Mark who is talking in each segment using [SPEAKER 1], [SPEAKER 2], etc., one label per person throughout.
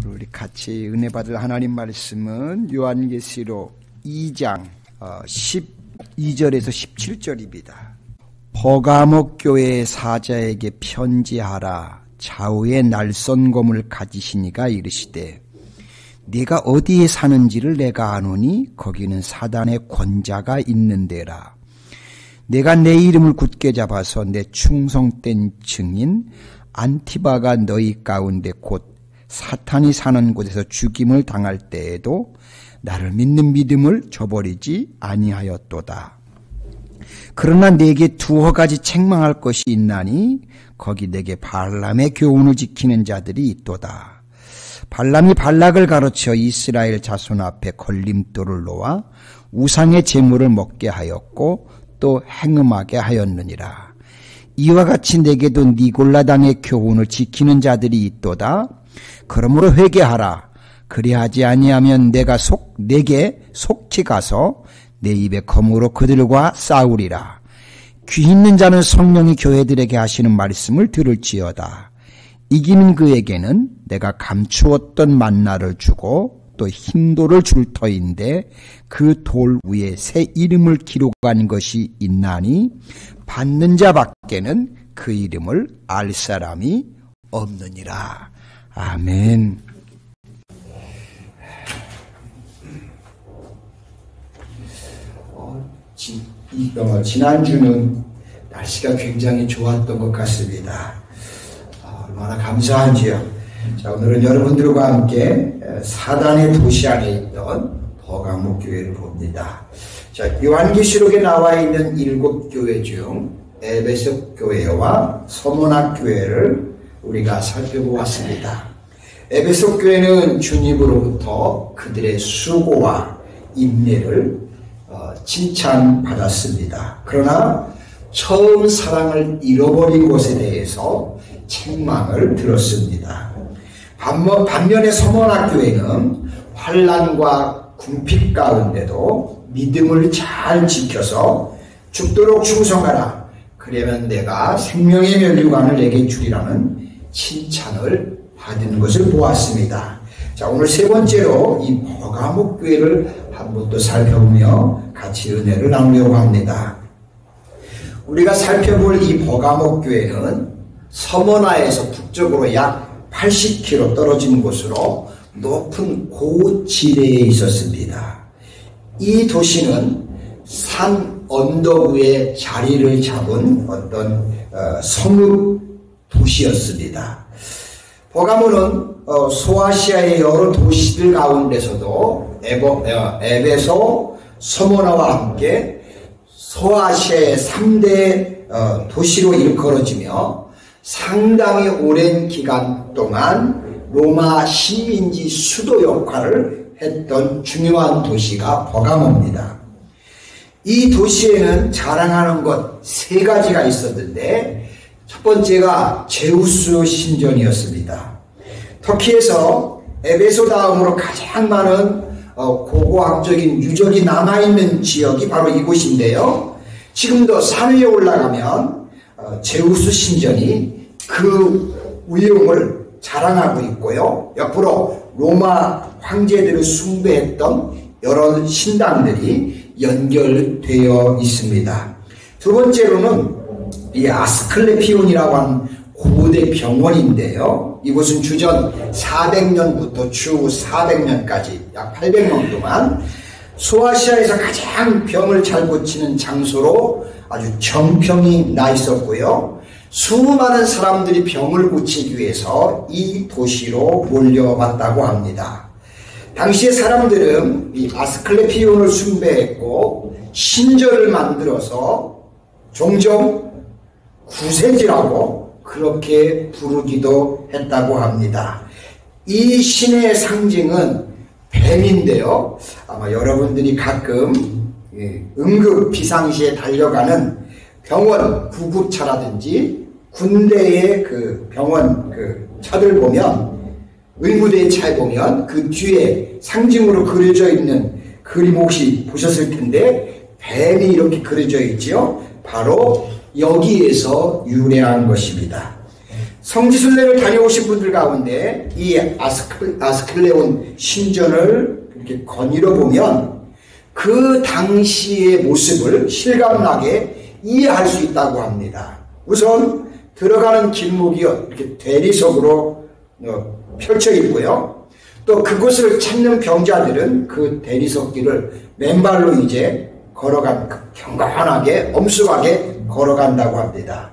[SPEAKER 1] 우리 같이 은혜 받을 하나님 말씀은 요한계시록 2장 12절에서 17절입니다. 버가모 교회의 사자에게 편지하라. 좌우에 날선검을 가지시니가 이르시되 네가 어디에 사는지를 내가 아노니 거기는 사단의 권자가 있는데라. 내가 내 이름을 굳게 잡아서 내 충성된 증인 안티바가 너희 가운데 곧 사탄이 사는 곳에서 죽임을 당할 때에도 나를 믿는 믿음을 저버리지 아니하였도다. 그러나 내게 두어 가지 책망할 것이 있나니 거기 내게 발람의 교훈을 지키는 자들이 있도다. 발람이 발락을 가르쳐 이스라엘 자손 앞에 걸림돌을 놓아 우상의 제물을 먹게 하였고 또 행음하게 하였느니라. 이와 같이 내게도 니골라당의 교훈을 지키는 자들이 있도다. 그러므로 회개하라. 그리하지 아니하면 내게 속히 가서 내 입에 검으로 그들과 싸우리라. 귀 있는 자는 성령이 교회들에게 하시는 말씀을 들을지어다. 이기는 그에게는 내가 감추었던 만나를 주고 또 흰돌을 줄 터인데 그 돌 위에 새 이름을 기록한 것이 있나니 받는 자 밖에는 그 이름을 알 사람이 없느니라. 아멘. 지난주는 날씨가 굉장히 좋았던 것 같습니다. 얼마나 감사한지요. 자, 오늘은 여러분들과 함께 사단의 도시 안에 있던 버가모 교회를 봅니다. 자, 요한계시록에 나와 있는 7교회 중 에베소 교회와 서문화 교회를 우리가 살펴보았습니다. 에베소 교회는 주님으로부터 그들의 수고와 인내를 칭찬받았습니다. 그러나 처음 사랑을 잃어버린 것에 대해서 책망을 들었습니다. 반면에 서문화 교회는 환난과 궁핍 가운데도 믿음을 잘 지켜서 죽도록 충성하라. 그러면 내가 생명의 면류관을 내게 주리라는 칭찬을 받은 것을 보았습니다. 자, 오늘 세 번째로 이 버가모 교회를 한 번 더 살펴보며 같이 은혜를 나누려고 합니다. 우리가 살펴볼 이 버가모 교회는 서머나에서 북쪽으로 약 80km 떨어진 곳으로 높은 고지대에 있었습니다. 이 도시는 산 언덕 위에 자리를 잡은 어떤 성읍 도시였습니다. 버가모는 소아시아의 여러 도시들 가운데서도 에베소, 서머나와 함께 소아시아의 3대 도시로 일컬어지며 상당히 오랜 기간 동안 로마 식민지 수도 역할을 했던 중요한 도시가 버가모입니다. 이 도시에는 자랑하는 것 3가지가 있었는데 첫 번째가 제우스 신전이었습니다. 터키에서 에베소 다음으로 가장 많은 고고학적인 유적이 남아있는 지역이 바로 이곳인데요. 지금도 산 위에 올라가면 제우스 신전이 그 위용을 자랑하고 있고요. 옆으로 로마 황제들을 숭배했던 여러 신당들이 연결되어 있습니다. 두 번째로는 이 아스클레피온이라고 하는 고대 병원인데요. 이곳은 주전 400년부터 추후 400년까지 약 800년 동안 소아시아에서 가장 병을 잘 고치는 장소로 아주 정평이 나 있었고요. 수많은 사람들이 병을 고치기 위해서 이 도시로 몰려왔다고 합니다. 당시의 사람들은 이 아스클레피온을 숭배했고 신전을 만들어서 종종 구세주라고 그렇게 부르기도 했다고 합니다. 이 신의 상징은 뱀인데요. 아마 여러분들이 가끔 응급 비상시에 달려가는 병원 구급차라든지 군대의 그 병원 그 차들 보면 의무대의 차에 보면 그 뒤에 상징으로 그려져 있는 그림 혹시 보셨을 텐데 뱀이 이렇게 그려져 있지요. 바로 여기에서 유래한 것입니다. 성지순례를 다녀오신 분들 가운데 이 아스클레온 신전을 이렇게 거닐어 보면 그 당시의 모습을 실감나게 이해할 수 있다고 합니다. 우선 들어가는 길목이요, 이렇게 대리석으로 펼쳐 있고요. 또 그곳을 찾는 병자들은 그 대리석길을 맨발로 이제 경건하게 엄숙하게 걸어간다고 합니다.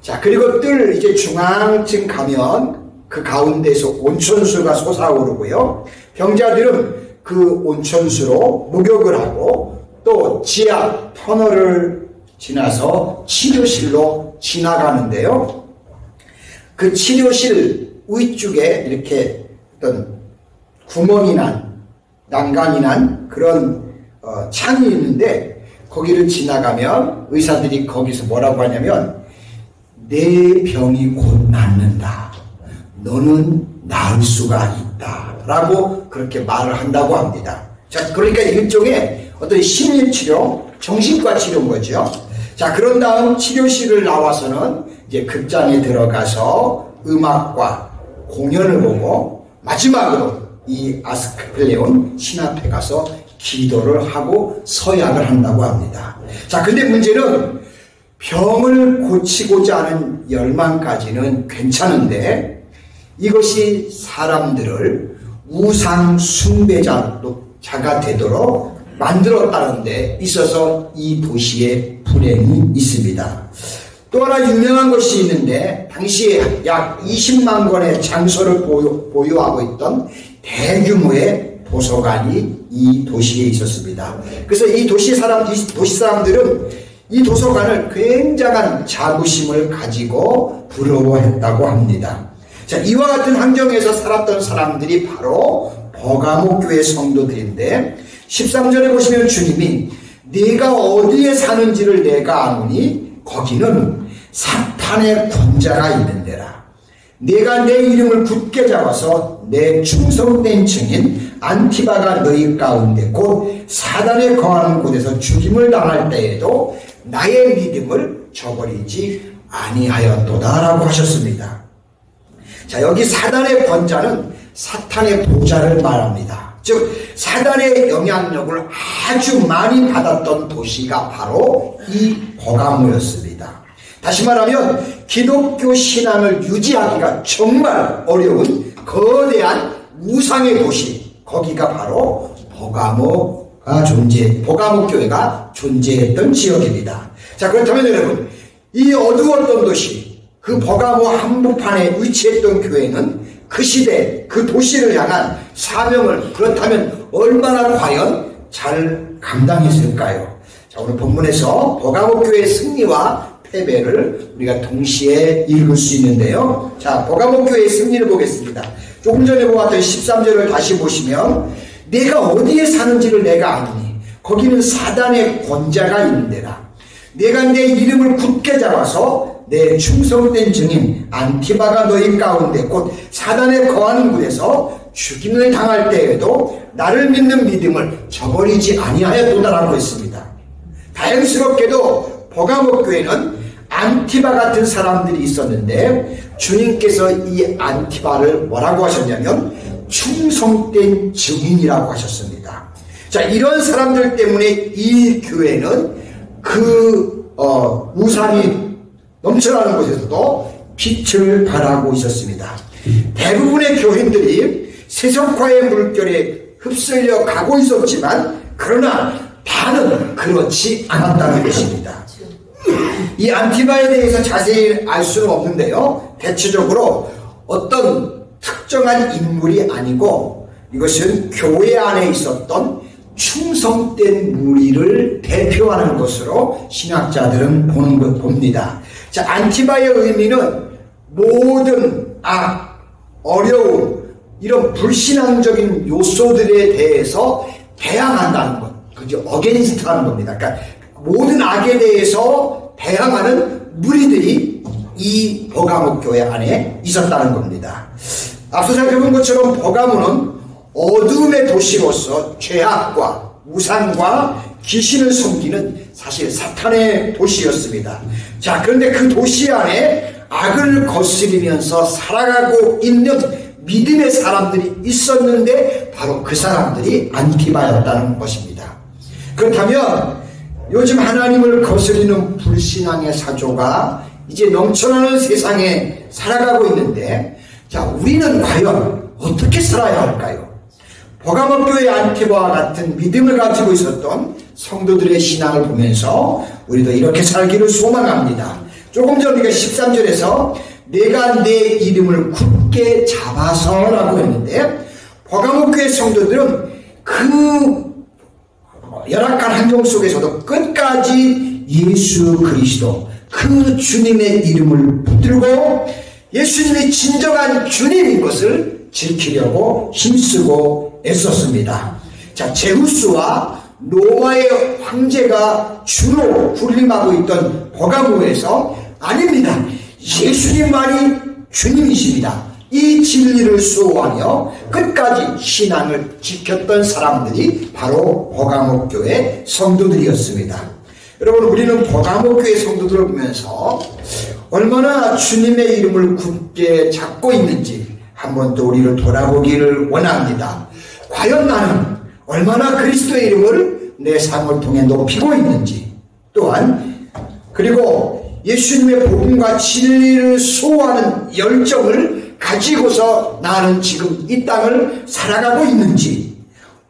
[SPEAKER 1] 자, 그리고 뜰 이제 중앙쯤 가면 그 가운데서 온천수가 솟아오르고요. 병자들은 그 온천수로 목욕을 하고 또 지하 터널을 지나서 치료실로 지나가는데요. 그 치료실 위쪽에 이렇게 어떤 구멍이 난, 난간이 난 그런 창이 있는데 거기를 지나가면 의사들이 거기서 뭐라고 하냐면 내 병이 곧 낫는다. 너는 나을 수가 있다. 라고 그렇게 말을 한다고 합니다. 자, 그러니까 일종의 어떤 심리치료, 정신과 치료인 거죠. 자, 그런 다음 치료실을 나와서는 이제 극장에 들어가서 음악과 공연을 보고 마지막으로 이 아스클레온 신 앞에 가서 기도를 하고 서약을 한다고 합니다. 자, 근데 문제는 병을 고치고자 하는 열망까지는 괜찮은데 이것이 사람들을 우상 숭배자가 되도록 만들었다는 데 있어서 이 도시에 불행이 있습니다. 또 하나 유명한 것이 있는데 당시에 약 20만 권의 장소를 보유하고 있던 대규모의 도서관이 이 도시에 있었습니다. 그래서 이 도시 사람들은 이 도서관을 굉장한 자부심을 가지고 부러워했다고 합니다. 자, 이와 같은 환경에서 살았던 사람들이 바로 버가모 교회 성도들인데 13절에 보시면 주님이 네가 어디에 사는지를 내가 아노니 거기는 사탄의 권자가 있는 데라. 네가 내 이름을 굳게 잡아서 내 충성된 증인 안티바가 너희 가운데 곧 사단에 거하는 곳에서 죽임을 당할 때에도 나의 믿음을 저버리지 아니하였도다 라고 하셨습니다. 자, 여기 사단의 권자는 사탄의 보좌를 말합니다. 즉 사단의 영향력을 아주 많이 받았던 도시가 바로 이 버가모였습니다. 다시 말하면 기독교 신앙을 유지하기가 정말 어려운 거대한 우상의 도시, 거기가 바로 버가모 교회가 존재했던 지역입니다. 자, 그렇다면 여러분, 이 어두웠던 도시, 그 버가모 한복판에 위치했던 교회는 그 시대, 그 도시를 향한 사명을 그렇다면 얼마나 과연 잘 감당했을까요? 자, 오늘 본문에서 버가모 교회의 승리와 패배를 우리가 동시에 읽을 수 있는데요. 자, 버가모 교회의 승리를 보겠습니다. 조금 전에 보았던 13절을 다시 보시면 내가 어디에 사는지를 내가 아느니 거기는 사단의 권자가 있는 데라. 내가 내 이름을 굳게 잡아서 내 충성된 증인 안티바가 너희 가운데 곧 사단에 거하는 곳에서 죽임을 당할 때에도 나를 믿는 믿음을 저버리지 아니하였도다라고 했습니다. 다행스럽게도 버가모 교회는 안티바 같은 사람들이 있었는데 주님께서 이 안티바를 뭐라고 하셨냐면 충성된 증인이라고 하셨습니다. 자, 이런 사람들 때문에 이 교회는 그 우상이 넘쳐나는 곳에서도 빛을 발하고 있었습니다. 대부분의 교인들이 세속화의 물결에 흡쓸려 가고 있었지만 그러나 다는 그렇지 않았다는 것입니다. 이 안티바에 대해서 자세히 알 수는 없는데요. 대체적으로 어떤 특정한 인물이 아니고 이것은 교회 안에 있었던 충성된 무리를 대표하는 것으로 신학자들은 봅니다. 자, 안티바의 의미는 모든 악, 어려움, 이런 불신앙적인 요소들에 대해서 대항한다는 것. 그죠? 어게인스트라는 겁니다. 그러니까 모든 악에 대해서 대항하는 무리들이 이 버가모 교회 안에 있었다는 겁니다. 앞서 살펴본 것처럼 버가모는 어둠의 도시로서 죄악과 우상과 귀신을 섬기는 사실 사탄의 도시였습니다. 자, 그런데 그 도시 안에 악을 거스리면서 살아가고 있는 믿음의 사람들이 있었는데 바로 그 사람들이 안티바였다는 것입니다. 그렇다면 요즘 하나님을 거스리는 불신앙의 사조가 이제 넘쳐나는 세상에 살아가고 있는데, 자, 우리는 과연 어떻게 살아야 할까요? 버가모 교회 안티바와 같은 믿음을 가지고 있었던 성도들의 신앙을 보면서 우리도 이렇게 살기를 소망합니다. 조금 전 우리가 13절에서 내가 내 이름을 굳게 잡아서 라고 했는데, 버가모 교회 성도들은 그 열악한 환경 속에서도 끝까지 예수 그리스도 그 주님의 이름을 붙들고 예수님이 진정한 주님인 것을 지키려고 힘쓰고 애썼습니다. 자, 제우스와 로마의 황제가 주로 군림하고 있던 버가모에서 아닙니다, 예수님만이 주님이십니다, 이 진리를 수호하며 끝까지 신앙을 지켰던 사람들이 바로 버가모 교회 성도들이었습니다. 여러분, 우리는 버가모 교회 성도들을 보면서 얼마나 주님의 이름을 굳게 잡고 있는지 한번 또 우리를 돌아보기를 원합니다. 과연 나는 얼마나 그리스도의 이름을 내 삶을 통해 높이고 있는지, 또한 그리고 예수님의 복음과 진리를 수호하는 열정을 가지고서 나는 지금 이 땅을 살아가고 있는지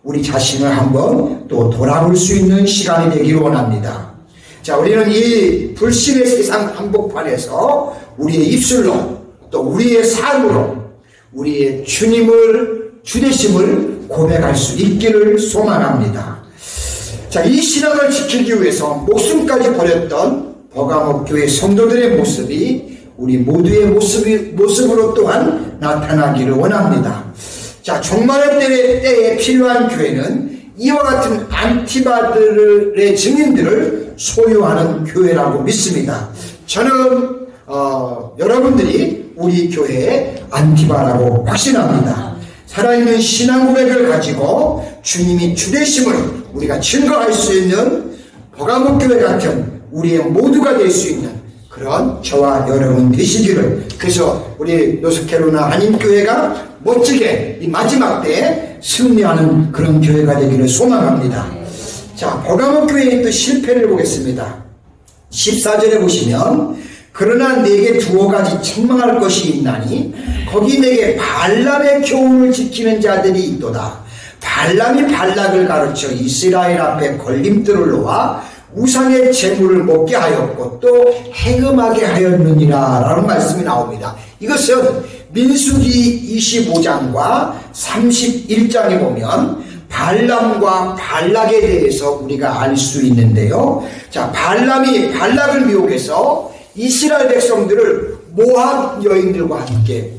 [SPEAKER 1] 우리 자신을 한번 또 돌아볼 수 있는 시간이 되기를 원합니다. 자, 우리는 이 불신의 세상 한복판에서 우리의 입술로 또 우리의 삶으로 우리의 주되심을 고백할 수 있기를 소망합니다. 자, 이 신앙을 지키기 위해서 목숨까지 버렸던 버가모 교회 성도들의 모습이 우리 모두의 모습으로 또한 나타나기를 원합니다. 자, 종말의 때에 필요한 교회는 이와 같은 안티바들의 증인들을 소유하는 교회라고 믿습니다. 저는 여러분들이 우리 교회의 안티바라고 확신합니다. 살아있는 신앙 고백을 가지고 주님이 주되심을 우리가 증거할 수 있는 버가모 교회 같은 우리의 모두가 될 수 있는 그런 저와 여러분 되시기를, 그래서 우리 노스캐롤라이나 한인교회가 멋지게 이 마지막 때에 승리하는 그런 교회가 되기를 소망합니다. 자, 버가모 교회의 또 실패를 보겠습니다. 14절에 보시면 그러나 내게 두어 가지 책망할 것이 있나니 거기 내게 발람의 교훈을 지키는 자들이 있도다. 발람이 발락을 가르쳐 이스라엘 앞에 걸림돌을 놓아 우상의 제물을 먹게 하였고 또 행음하게 하였느니라 라는 말씀이 나옵니다. 이것은 민수기 25장과 31장에 보면 발람과 발락에 대해서 우리가 알 수 있는데요. 자, 발람이 발락을 미혹해서 이스라엘 백성들을 모압 여인들과 함께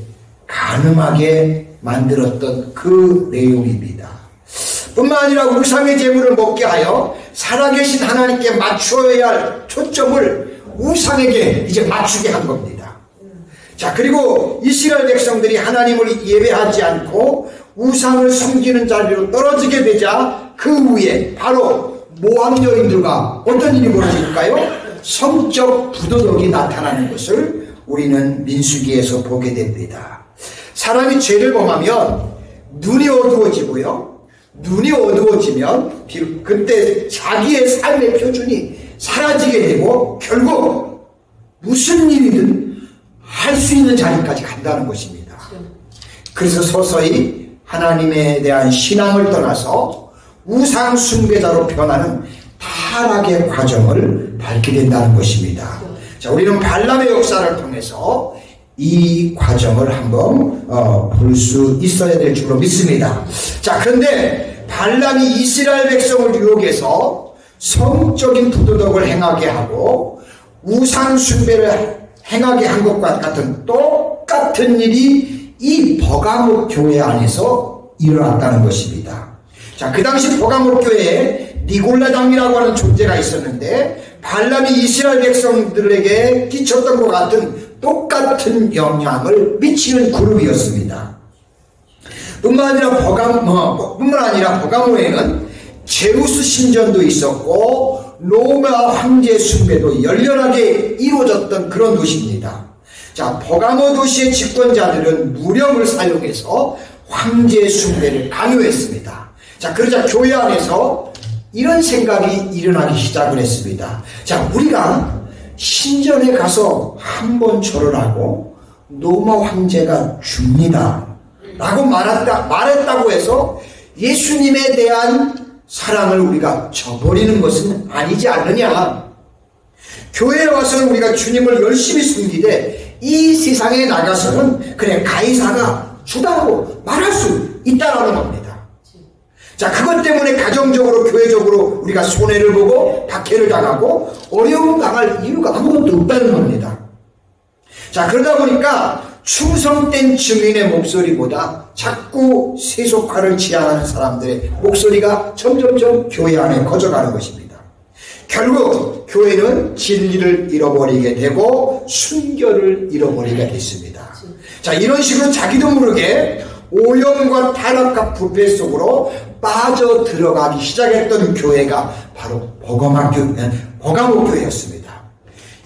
[SPEAKER 1] 간음하게 만들었던 그 내용입니다. 뿐만 아니라 우상의 제물을 먹게 하여 살아계신 하나님께 맞추어야 할 초점을 우상에게 이제 맞추게 한 겁니다. 자, 그리고 이스라엘 백성들이 하나님을 예배하지 않고 우상을 섬기는 자리로 떨어지게 되자 그 후에 바로 모압 여인들과 어떤 일이 벌어질까요? 성적 부도덕이 나타나는 것을 우리는 민수기에서 보게 됩니다. 사람이 죄를 범하면 눈이 어두워지고요, 눈이 어두워지면 그때 자기의 삶의 표준이 사라지게 되고 결국 무슨 일이든 할 수 있는 자리까지 간다는 것입니다. 그래서 서서히 하나님에 대한 신앙을 떠나서 우상 숭배자로 변하는 타락의 과정을 밟게 된다는 것입니다. 자, 우리는 발람의 역사를 통해서 이 과정을 한번 볼 수 있어야 될 줄로 믿습니다. 자, 그런데 발람이 이스라엘 백성을 유혹해서 성적인 부도덕을 행하게 하고 우상 숭배를 행하게 한 것과 같은 똑같은 일이 이 버가모 교회 안에서 일어났다는 것입니다. 자, 그 당시 버가모 교회에 니골라당이라고 하는 존재가 있었는데 발람이 이스라엘 백성들에게 끼쳤던 것 같은 똑같은 영향을 미치는 그룹이었습니다. 뿐만 아니라 버가모에는 제우스 신전도 있었고 로마 황제 숭배도 열렬하게 이루어졌던 그런 도시입니다. 자, 버가모 도시의 집권자들은 무력을 사용해서 황제 숭배를 강요했습니다. 자, 그러자 교회 안에서 이런 생각이 일어나기 시작을 했습니다. 자, 우리가 신전에 가서 한번 절을 하고 로마 황제가 죽니다 라고 말했다고 해서 예수님에 대한 사랑을 우리가 저버리는 것은 아니지 않느냐. 교회에 와서는 우리가 주님을 열심히 숨기되 이 세상에 나가서는 그래 가이사가 주다고 말할 수 있다라는 겁니다. 자, 그것 때문에 가정적으로 교회적으로 우리가 손해를 보고 박해를 당하고 어려움 당할 이유가 아무것도 없다는 겁니다. 자, 그러다 보니까 충성된 증인의 목소리보다 자꾸 세속화를 지향하는 사람들의 목소리가 점점점 교회 안에 커져가는 것입니다. 결국 교회는 진리를 잃어버리게 되고 순결을 잃어버리게 됐습니다. 자, 이런 식으로 자기도 모르게 오염과 타락과 부패 속으로 빠져 들어가기 시작했던 교회가 바로 버가모 교회였습니다.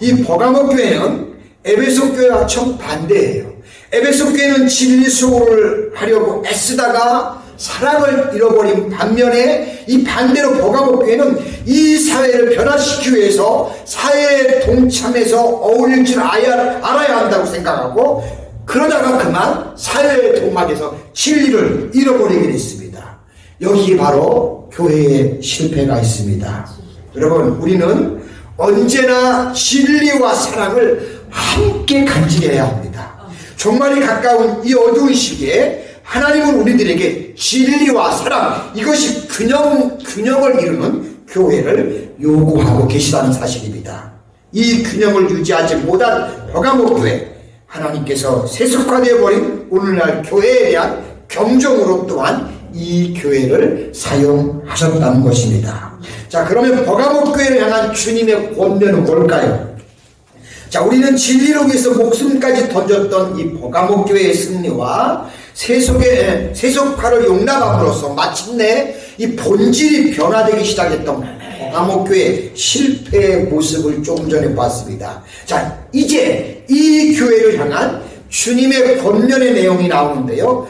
[SPEAKER 1] 이 버가모 교회는 에베소 교회와 정반대예요. 에베소 교회는 진리 수호를 하려고 애쓰다가 사랑을 잃어버린 반면에 이 반대로 버가모 교회는 이 사회를 변화시키기 위해서 사회에 동참해서 어울릴 줄 알아야 한다고 생각하고 그러다가 그만 사회의 동막에서 진리를 잃어버리게 됐습니다. 여기에 바로 교회의 실패가 있습니다. 여러분, 우리는 언제나 진리와 사랑을 함께 간직해야 합니다. 종말이 가까운 이 어두운 시기에 하나님은 우리들에게 진리와 사랑, 이것이 균형을 이루는 교회를 요구하고 계시다는 사실입니다. 이 균형을 유지하지 못한 버가모 교회, 하나님께서 세속화되어 버린 오늘날 교회에 대한 경종으로 또한 이 교회를 사용하셨다는 것입니다. 자, 그러면 버가모 교회를 향한 주님의 권면은 뭘까요? 자, 우리는 진리를 위해서 목숨까지 던졌던 이 버가모 교회의 승리와 세속화를 용납함으로써 마침내 이 본질이 변화되기 시작했던 버가모 교회의 실패의 모습을 조금 전에 봤습니다. 자, 이제 이 교회를 향한 주님의 권면의 내용이 나오는데요,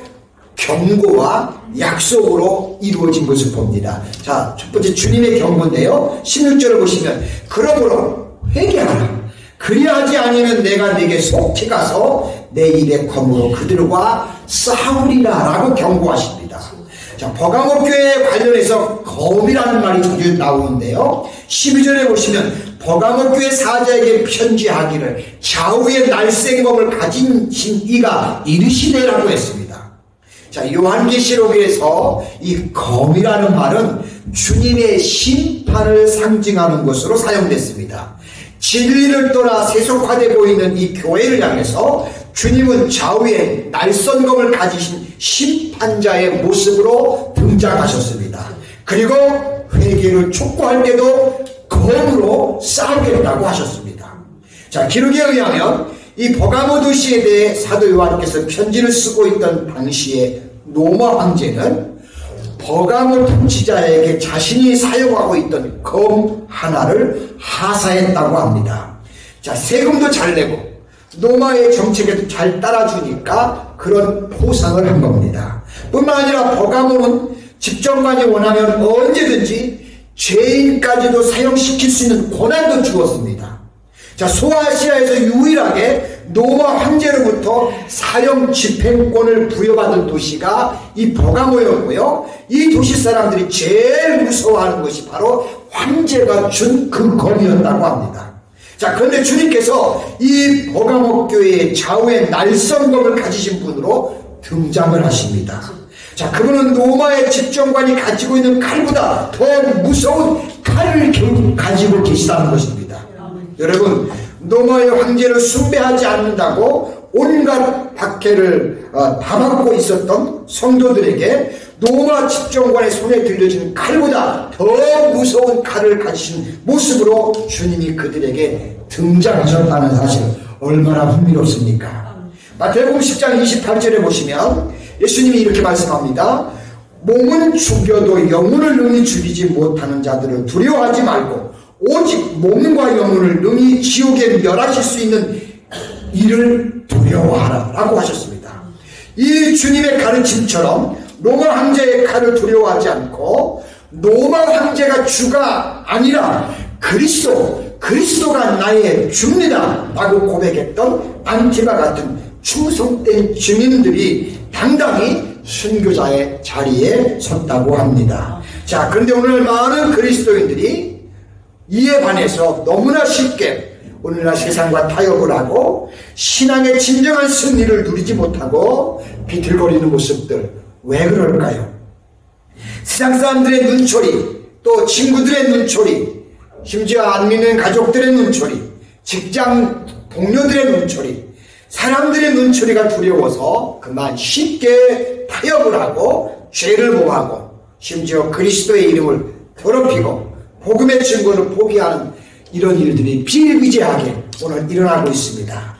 [SPEAKER 1] 경고와 약속으로 이루어진 것을 봅니다. 자, 첫 번째 주님의 경고인데요, 16절을 보시면 그러므로 회개하라. 그리하지 아니면 내가 네게 속히 가서 내 입의 검으로 그들과 싸우리라 라고 경고하십니다. 자, 버가모 교회에 관련해서 검이라는 말이 자주 나오는데요, 12절에 보시면 버가모 교회 사자에게 편지하기를 좌우의 날쌘검을 가진 이가 이르시되라고 했습니다. 자, 요한계시록에서 이 검이라는 말은 주님의 심판을 상징하는 것으로 사용됐습니다. 진리를 떠나 세속화되고 있는 이 교회를 향해서 주님은 좌우에 날선검을 가지신 심판자의 모습으로 등장하셨습니다. 그리고 회개를 촉구할 때도 검으로 싸우겠다고 하셨습니다. 자, 기록에 의하면 이 버가모 도시에 대해 사도 요한께서 편지를 쓰고 있던 당시에 로마 황제는 버가모 통치자에게 자신이 사용하고 있던 검 하나를 하사했다고 합니다. 자, 세금도 잘 내고 로마의 정책에도 잘 따라주니까 그런 포상을 한 겁니다. 뿐만 아니라 버가모는 집정관이 원하면 언제든지 죄인까지도 사용시킬 수 있는 권한도 주었습니다. 자, 소아시아에서 유일하게 로마 황제로부터 사형 집행권을 부여받은 도시가 이 버가모였고요, 이 도시 사람들이 제일 무서워하는 것이 바로 황제가 준 그 검이었다고 합니다. 자, 그런데 주님께서 이 버가모 교회의 좌우에 날선검을 가지신 분으로 등장을 하십니다. 자, 그분은 로마의 집정관이 가지고 있는 칼보다 더 무서운 칼을 가지고 계시다는 것입니다. 여러분, 로마의 황제를 숭배하지 않는다고 온갖 박해를 다 받고 있었던 성도들에게 로마 집정관의 손에 들려진 칼보다 더 무서운 칼을 가지신 모습으로 주님이 그들에게 등장하셨다는 사실, 얼마나 흥미롭습니까? 마태복음 10장 28절에 보시면 예수님이 이렇게 말씀합니다. 몸은 죽여도 영혼을 능히 죽이지 못하는 자들을 두려워하지 말고 오직 몸과 영혼을 능히 지옥에 멸하실 수 있는 이를 두려워하라 라고 하셨습니다. 이 주님의 가르침처럼 로마 황제의 칼을 두려워하지 않고 로마 황제가 주가 아니라 그리스도가 나의 주입니다 라고 고백했던 안티바 같은 충성된 증인들이 당당히 순교자의 자리에 섰다고 합니다. 자, 그런데 오늘 많은 그리스도인들이 이에 반해서 너무나 쉽게 오늘날 세상과 타협을 하고 신앙의 진정한 승리를 누리지 못하고 비틀거리는 모습들, 왜 그럴까요? 세상 사람들의 눈초리, 또 친구들의 눈초리, 심지어 안 믿는 가족들의 눈초리, 직장 동료들의 눈초리, 사람들의 눈초리가 두려워서 그만 쉽게 타협을 하고 죄를 범하고 심지어 그리스도의 이름을 더럽히고 복음의 증거를 포기하는 이런 일들이 비일비재하게 오늘 일어나고 있습니다.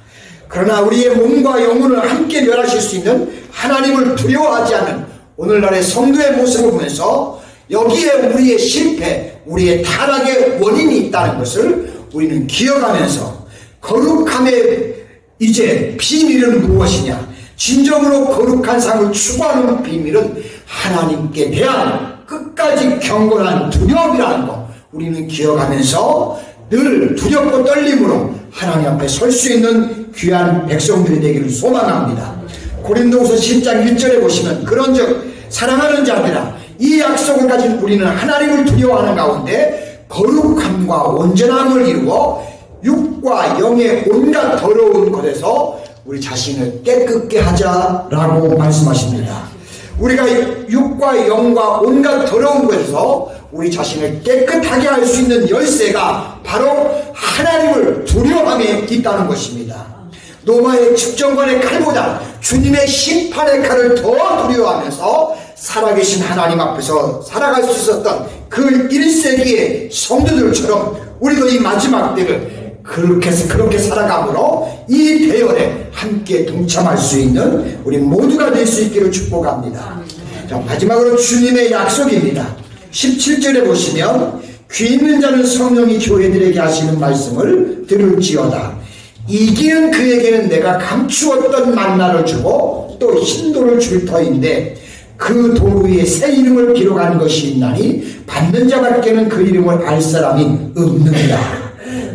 [SPEAKER 1] 그러나 우리의 몸과 영혼을 함께 멸하실 수 있는 하나님을 두려워하지 않는 오늘날의 성도의 모습을 보면서 여기에 우리의 실패, 우리의 타락의 원인이 있다는 것을 우리는 기억하면서 거룩함의 이제 비밀은 무엇이냐? 진정으로 거룩한 삶을 추구하는 비밀은 하나님께 대한 끝까지 경건한 두려움이라는 것 우리는 기억하면서 늘 두렵고 떨림으로 하나님 앞에 설 수 있는 귀한 백성들이 되기를 소망합니다. 고린도후서 10장 1절에 보시면 그런즉 사랑하는 자들아 이 약속을 가진 우리는 하나님을 두려워하는 가운데 거룩함과 온전함을 이루어 육과 영의 온갖 더러운 것에서 우리 자신을 깨끗게 하자라고 말씀하십니다. 우리가 육과 영과 온갖 더러운 것에서 우리 자신을 깨끗하게 할 수 있는 열쇠가 바로 하나님을 두려워함에 있다는 것입니다. 로마의 측정관의 칼보다 주님의 심판의 칼을 더 두려워하면서 살아계신 하나님 앞에서 살아갈 수 있었던 그 1세기의 성도들처럼 우리도 이 마지막 때를 그렇게 살아감으로 이 대열에 함께 동참할 수 있는 우리 모두가 될 수 있기를 축복합니다. 자, 마지막으로 주님의 약속입니다. 17절에 보시면 귀 있는 자는 성령이 교회들에게 하시는 말씀을 들을지어다. 이기는 그에게는 내가 감추었던 만나를 주고 또 흰돌을 줄 터인데 그 돌 위에 새 이름을 기록한 것이 있나니 받는 자밖에는 그 이름을 알 사람이 없느니라.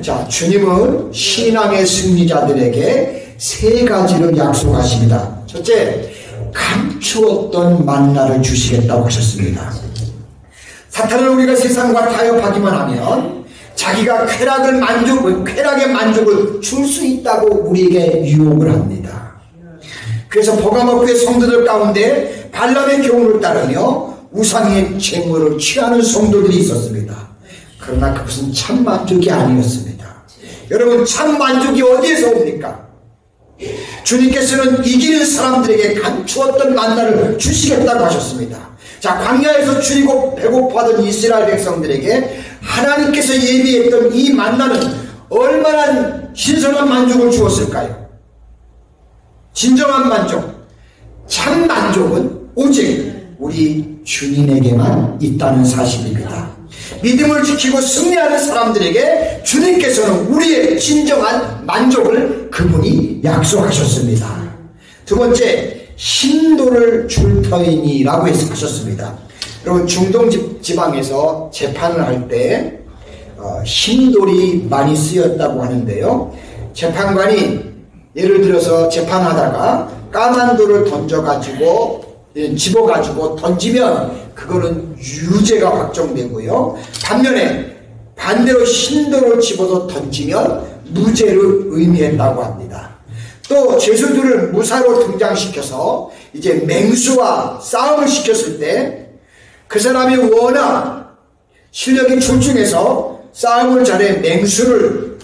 [SPEAKER 1] 자, 주님은 신앙의 승리자들에게 세 가지를 약속하십니다. 첫째, 감추었던 만나를 주시겠다고 하셨습니다. 사탄은 우리가 세상과 타협하기만 하면 자기가 쾌락의 만족을 줄 수 있다고 우리에게 유혹을 합니다. 그래서 버가모교회 성도들 가운데 발람의 교훈을 따르며 우상의 재물을 취하는 성도들이 있었습니다. 그러나 그것은 참 만족이 아니었습니다. 여러분, 참 만족이 어디에서 옵니까? 주님께서는 이기는 사람들에게 감추었던 만나를 주시겠다고 하셨습니다. 자, 광야에서 줄이고 배고파하던 이스라엘 백성들에게 하나님께서 예비했던 이 만나는 얼마나 신선한 만족을 주었을까요? 진정한 만족, 참 만족은 오직 우리 주님에게만 있다는 사실입니다. 믿음을 지키고 승리하는 사람들에게 주님께서는 우리의 진정한 만족을 그분이 약속하셨습니다. 두 번째, 흰돌을 줄 터이니라고 해석하셨습니다. 여러분, 중동 지방에서 재판을 할 때 흰돌이 많이 쓰였다고 하는데요. 재판관이 예를 들어서 재판하다가 까만 돌을 집어가지고 던지면 그거는 유죄가 확정되고요. 반면에 반대로 흰돌을 집어서 던지면 무죄를 의미한다고 합니다. 또 죄수들을 무사로 등장시켜서 이제 맹수와 싸움을 시켰을 때 그 사람이 워낙 실력이 출중해서 싸움을 잘해 맹수를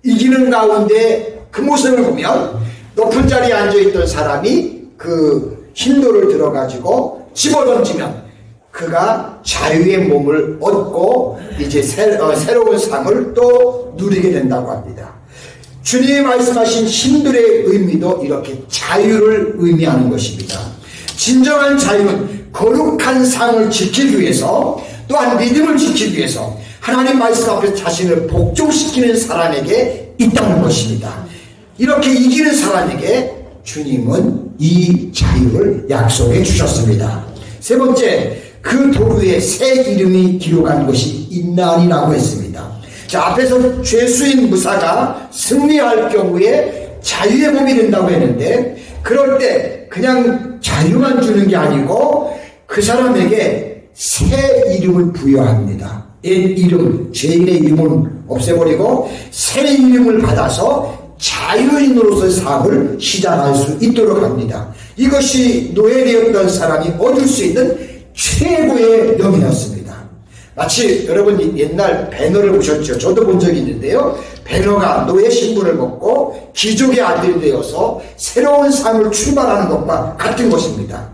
[SPEAKER 1] 이기는 가운데 그 모습을 보면 높은 자리에 앉아있던 사람이 그 흰돌을 들어가지고 집어던지면 그가 자유의 몸을 얻고 이제 새로운 삶을 또 누리게 된다고 합니다. 주님이 말씀하신 흰돌의 의미도 이렇게 자유를 의미하는 것입니다. 진정한 자유는 거룩한 삶을 지키기 위해서, 또한 믿음을 지키기 위해서 하나님 말씀 앞에서 자신을 복종시키는 사람에게 있다는 것입니다. 이렇게 이기는 사람에게 주님은 이 자유를 약속해 주셨습니다. 세 번째, 그 도루에 새 이름이 기록한 것이 있나니라고 했습니다. 자, 앞에서 죄수인 무사가 승리할 경우에 자유의 몸이 된다고 했는데, 그럴 때 그냥 자유만 주는 게 아니고 그 사람에게 새 이름을 부여합니다. 옛 이름, 죄인의 이름은 없애버리고 새 이름을 받아서 자유인으로서의 삶을 시작할 수 있도록 합니다. 이것이 노예되었던 사람이 얻을 수 있는 최고의 명이었습니다. 마치 여러분 옛날 배너를 보셨죠? 저도 본 적이 있는데요. 배너가 노예 신분을 먹고 귀족의 아들이 되어서 새로운 삶을 출발하는 것과 같은 것입니다.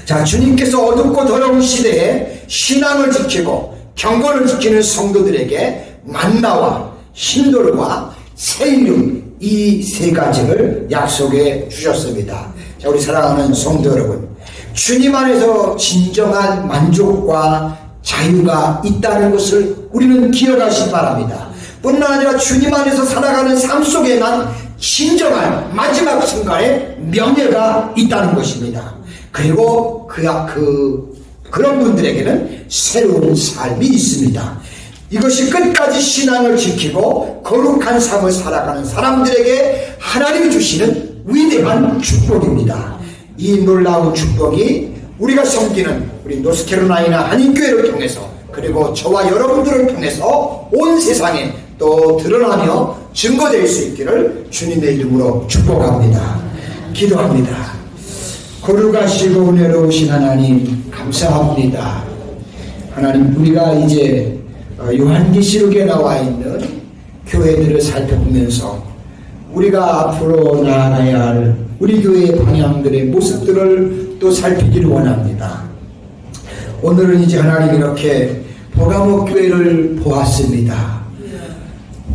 [SPEAKER 1] 자, 주님께서 어둡고 더러운 시대에 신앙을 지키고 경건을 지키는 성도들에게 만나와 hin돌과 새 이름, 이 세 가지를 약속해 주셨습니다. 자, 우리 사랑하는 성도 여러분, 주님 안에서 진정한 만족과 자유가 있다는 것을 우리는 기억하시기 바랍니다. 뿐만 아니라 주님 안에서 살아가는 삶 속에 난 진정한 마지막 순간에 명예가 있다는 것입니다. 그리고 그런 분들에게는 새로운 삶이 있습니다. 이것이 끝까지 신앙을 지키고 거룩한 삶을 살아가는 사람들에게 하나님이 주시는 위대한 축복입니다. 이 놀라운 축복이 우리가 섬기는 우리 노스캐롤라이나 한인교회를 통해서, 그리고 저와 여러분들을 통해서 온 세상에 또 드러나며 증거될 수 있기를 주님의 이름으로 축복합니다. 기도합니다. 거룩하시고 은혜로우신 하나님, 감사합니다. 하나님, 우리가 이제 요한계시록에 나와 있는 교회들을 살펴보면서 우리가 앞으로 나아가야 할 우리 교회의 방향들의 모습들을 또 살피기를 원합니다. 오늘은 이제 하나님 이렇게 버가모 교회를 보았습니다.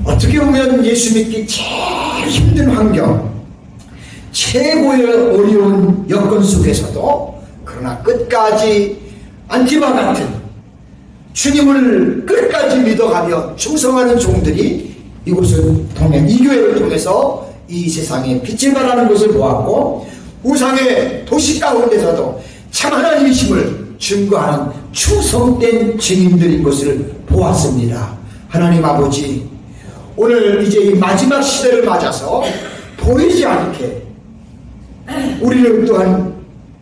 [SPEAKER 1] 어떻게 보면 예수 믿기 제일 힘든 환경, 최고의 어려운 여건 속에서도 그러나 끝까지 안티바 같은 주님을 끝까지 믿어가며 충성하는 종들이 이곳을 통해, 이 교회를 통해서 이 세상에 빛을 발하는 것을 보았고, 우상의 도시 가운데서도 참 하나님이심을 증거하는 충성된 증인들인 것을 보았습니다. 하나님 아버지, 오늘 이제 이 마지막 시대를 맞아서 보이지 않게 우리를 또한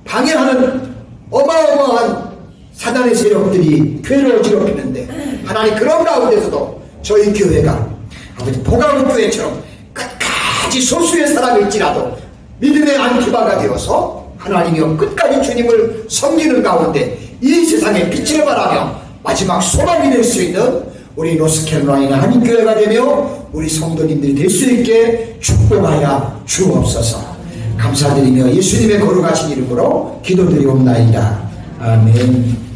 [SPEAKER 1] 방해하는 어마어마한 사단의 세력들이 교회를 어지럽히는데, 하나님 그런 가운데서도 저희 교회가 아버지 보가모 교회처럼 끝까지 소수의 사람일지라도 믿음의 안티바가 되어서 하나님이여 끝까지 주님을 섬기는 가운데 이 세상에 빛을 발하며 마지막 소망이 될 수 있는 우리 노스캐롤라이나 한인교회가 되며 우리 성도님들이 될 수 있게 축복하여 주옵소서. 감사드리며 예수님의 거룩하신 이름으로 기도드리옵나이다. 아멘.